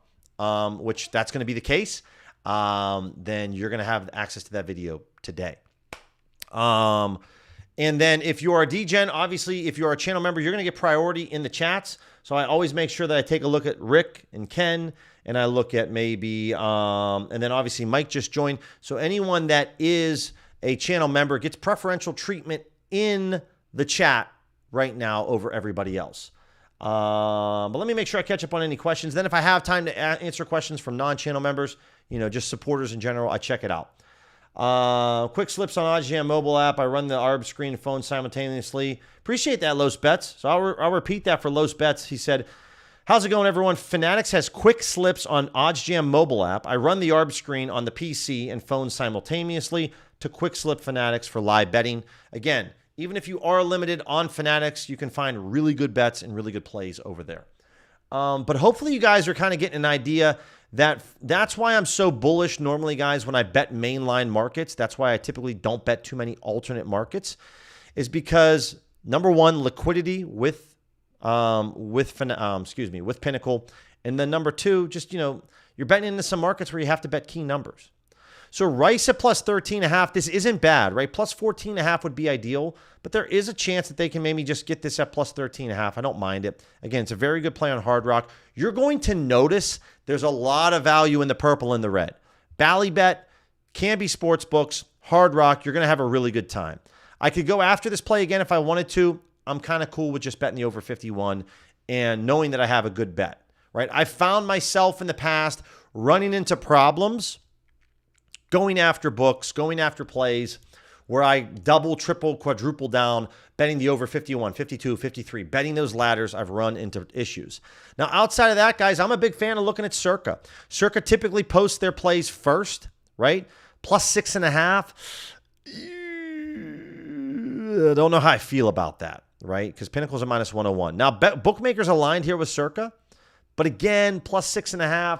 which that's going to be the case, then you're going to have access to that video today. And then if you are a DGen, obviously, if you're a channel member, you're going to get priority in the chats. So I always make sure that I take a look at Rick and Ken, and I look at maybe, and then obviously Mike just joined. So anyone that is a channel member gets preferential treatment in the chat right now over everybody else. But let me make sure I catch up on any questions. Then if I have time to answer questions from non-channel members, just supporters in general, I check it out. Quick slips on OddsJam mobile app. I run the ARB screen and phone simultaneously. Appreciate that, Los Bets. So I'll repeat that for Los Bets. He said, how's it going, everyone? Fanatics has quick slips on OddsJam mobile app. I run the ARB screen on the PC and phone simultaneously to quick slip Fanatics for live betting. Again, even if you are limited on Fanatics, you can find really good bets and really good plays over there. But hopefully you guys are kind of getting an idea that's why I'm so bullish normally, guys, when I bet mainline markets. That's why I typically don't bet too many alternate markets, is because number one, liquidity with Pinnacle, and then number two, just you're betting into some markets where you have to bet key numbers. So Rice at plus 13.5, this isn't bad, right? Plus 14.5 would be ideal, but there is a chance that they can maybe just get this at plus 13.5. I don't mind it. Again, it's a very good play on Hard Rock. You're going to notice there's a lot of value in the purple and the red. Ballybet, Canby Sportsbooks, Hard Rock, you're going to have a really good time. I could go after this play again if I wanted to. I'm kind of cool with just betting the over 51 and knowing that I have a good bet, right? I found myself in the past running into problems going after books, going after plays, where I double, triple, quadruple down, betting the over 51, 52, 53, betting those ladders, I've run into issues. Now, outside of that, guys, I'm a big fan of looking at Circa. Circa typically posts their plays first, right? Plus 6.5. I don't know how I feel about that, right? Because Pinnacle's a minus 101. Now, bookmakers aligned here with Circa, but again, plus 6.5.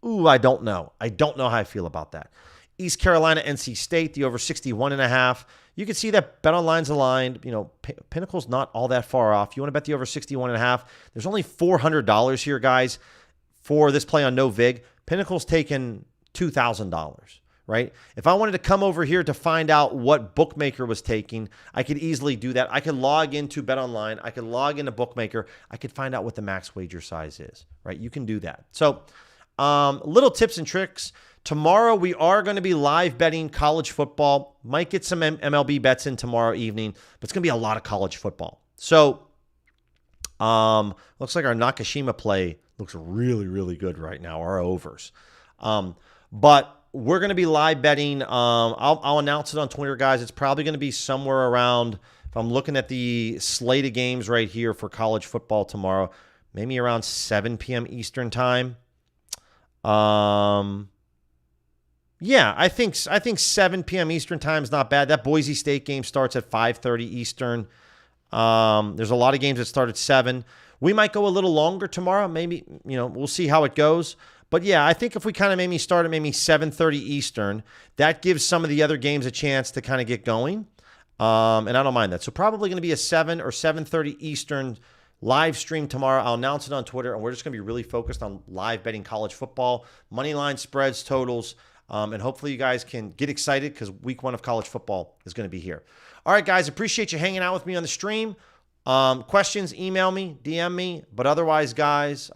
Ooh, I don't know. I don't know how I feel about that. East Carolina, NC State, the over 61.5. You can see that BetOnline's aligned. Pinnacle's not all that far off. You want to bet the over 61.5. There's only $400 here, guys, for this play on no vig. Pinnacle's taken $2,000, right? If I wanted to come over here to find out what bookmaker was taking, I could easily do that. I could log into BetOnline. I could log into bookmaker. I could find out what the max wager size is, right? You can do that. So, little tips and tricks. Tomorrow, we are going to be live betting college football. Might get some MLB bets in tomorrow evening, but it's going to be a lot of college football. So, looks like our Nakashima play looks really, really good right now, our overs. But we're going to be live betting. I'll announce it on Twitter, guys. It's probably going to be somewhere around, if I'm looking at the slate of games right here for college football tomorrow, maybe around 7 p.m. Eastern time. Yeah, I think 7 p.m. Eastern time is not bad. That Boise State game starts at 5:30 Eastern. There's a lot of games that start at 7. We might go a little longer tomorrow. Maybe, we'll see how it goes. But yeah, I think if we kind of maybe start at maybe 7:30 Eastern, that gives some of the other games a chance to kind of get going. And I don't mind that. So probably going to be a 7 or 7:30 Eastern live stream tomorrow. I'll announce it on Twitter, and we're just going to be really focused on live betting college football, money line spreads, totals, and hopefully you guys can get excited because week 1 of college football is going to be here. All right, guys, appreciate you hanging out with me on the stream. Questions, email me, DM me. But otherwise, guys,